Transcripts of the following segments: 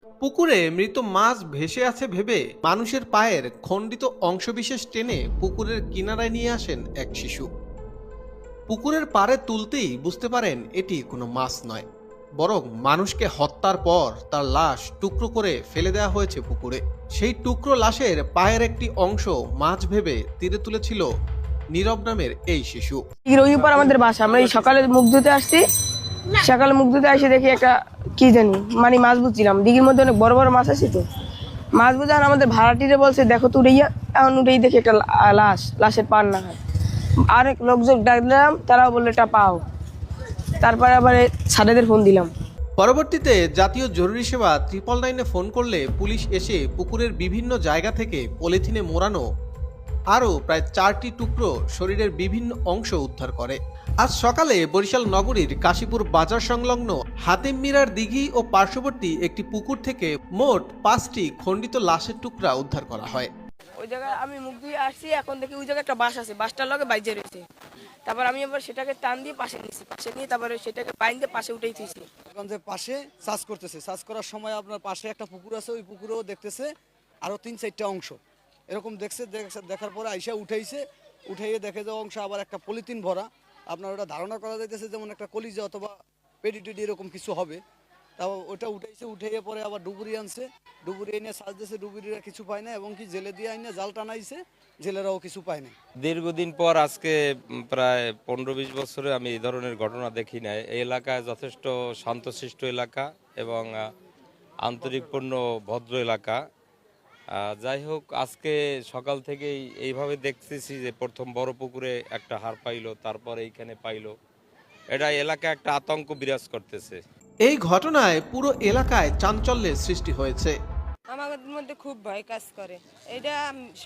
পুকুরে মৃত মাছ ভেসে আছে ভেবে মানুষের পায়ের খণ্ডিত অংশবিশেষ টেনে পুকুরের কিনারায় নিয়ে আসেন এক শিশু। পুকুরের পাড়ে তুলতেই বুঝতে পারেন এটি কোনো মাছ নয়, বরং মানুষকে হত্যার পর তার লাশ টুকরো করে ফেলে দেওয়া হয়েছে পুকুরে। সেই টুকরো লাশের পায়ের একটি অংশ মাছ ভেবে তীরে তুলেছিল নীরব নামের এই শিশু। রবিবার আমাদের বাসা, আমরা এই সকালে মুখ ধুতে আসছি। সকালে মুখ ধুতে আসে দেখি একটা কি জানি মানে মাছ বুঝছিলাম, দিঘির মধ্যে অনেক বড় বড় মাছ আছে। তো মাছ বুঝান আমাদের ভাড়াটিরে বলছে দেখো তো উড়াইয়া, এখন উঠেই দেখি একটা লাশের পার না হয়। আরেক লোকজন ডাকলাম, তারাও বললো এটা পাও। তারপরে আবার ছাদেদের ফোন দিলাম। পরবর্তীতে জাতীয় জরুরি সেবা 999-এ ফোন করলে পুলিশ এসে পুকুরের বিভিন্ন জায়গা থেকে পলিথিনে মোড়ানো আরও প্রায় 4টি টুকরো শরীরের বিভিন্ন অংশ উদ্ধার করে। আজ সকালে বরিশাল নগরীর কাশীপুর বাজার সংলগ্ন হাতিম মিরার দিঘি ও পার্শ্ববর্তী একটি পুকুর থেকে মোট 5টি খণ্ডিত লাশের টুকরা উদ্ধার করা হয়। ওই জায়গায় আমি মুখ ধুয়ে আসছি, এখন দেখি ওই জায়গায় একটা বাস আছে, বাসটার লগে বাইজে রয়েছে। তারপর আমি আবার সেটাকে টান দিয়ে পাশে নিয়েছি, পাশে নিয়ে তারপরে সেটাকে বাইন দিয়ে পাশে উঠেই দিয়েছি। এখন যে পাশে চাষ করতেছে, চাষ করার সময় আপনার পাশে একটা পুকুর আছে, ওই পুকুরেও দেখতেছে আরো 3-4টা অংশ এরকম দেখছে। দেখার পরে আইসা উঠাইছে, উঠাইয়ে দেখে যে অংশ আবার একটা পলিথিন ভরা। আপনার ওটা ধারণা করা যাইতেছে যেমন একটা কলিজা অথবা পেডি টেডি এরকম কিছু হবে। তারপর ওটা উঠাইছে, উঠাইয়ে পরে আবার ডুবুরি আনছে, ডুবুরি এনে সাজ দিয়েছে, ডুবুরিরা কিছু পায় না, এবং কি জেলে দিয়ে আইনে জাল টানাইছে, জেলেরাও কিছু পায় না। দীর্ঘদিন পর আজকে প্রায় 15-20 বছরে আমি এই ধরনের ঘটনা দেখি নাই। এই এলাকায় যথেষ্ট শান্তশিষ্ট এলাকা এবং আন্তরিকপূর্ণ ভদ্র এলাকা। যাই হোক, আজকে সকাল থেকেই এইভাবে দেখতেছি যে প্রথম বড় পুকুরে একটা হাড় পাইলো, তারপর এইখানে পাইলো। এটা এলাকায় একটা আতঙ্ক বিরাজ করতেছে। এই ঘটনায় পুরো এলাকায় চাঞ্চল্যের সৃষ্টি হয়েছে। আমাদের মধ্যে খুব ভয় কাজ করে। এটা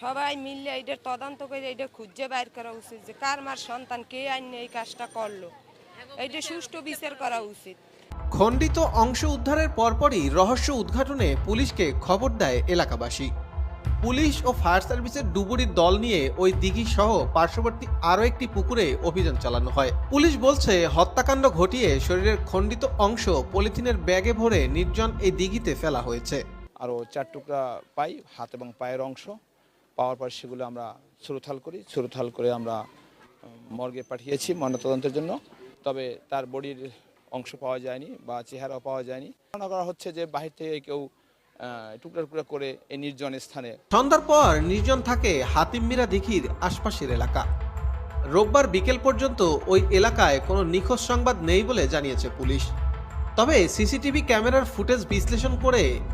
সবাই মিললে এইটার তদন্ত করে এইটা খুঁজে বাইর করা উচিত যে কার মার সন্তান কে আইনে এই কাজটা করলো, এইটা সুষ্ঠু বিচার করা উচিত। খণ্ডিত অংশ উদ্ধারের পরপরই রহস্য উদ্ঘাটনে পুলিশকে খবর দেয় এলাকাবাসী। পুলিশ ও ফায়ার সার্ভিসের ডুবুরির দল নিয়ে ওই দিঘি সহ পার্শ্ববর্তী আরও একটি পুকুরে অভিযান চালানো হয়। পুলিশ বলছে হত্যাকাণ্ড ঘটিয়ে শরীরের খণ্ডিত অংশ পলিথিনের ব্যাগে ভরে নির্জন এই দিঘিতে ফেলা হয়েছে। আরও 4 টুকরা পাই, হাত এবং পায়ের অংশ পাওয়ার পর সেগুলো আমরা ছুরুথাল করে আমরা মর্গে পাঠিয়েছি ময়নাতদন্তের জন্য। তবে তার বডির অংশ পাওয়া যায়নি বা চেহারাও পাওয়া যায়নি। ধারণা করা হচ্ছে যে বাহির থেকে কেউ টুকরা টুকরা করে এই নির্জন স্থানে। সন্ধ্যার পর নির্জন থাকে হাতিম মিরা দিঘির আশপাশের এলাকা। রোববার বিকেল পর্যন্ত ওই এলাকায় কোনো নিখোঁজ সংবাদ নেই বলে জানিয়েছে পুলিশ। তবে সিসিটিভি ক্যামেরার ফুটেজ বিশ্লেষণ করে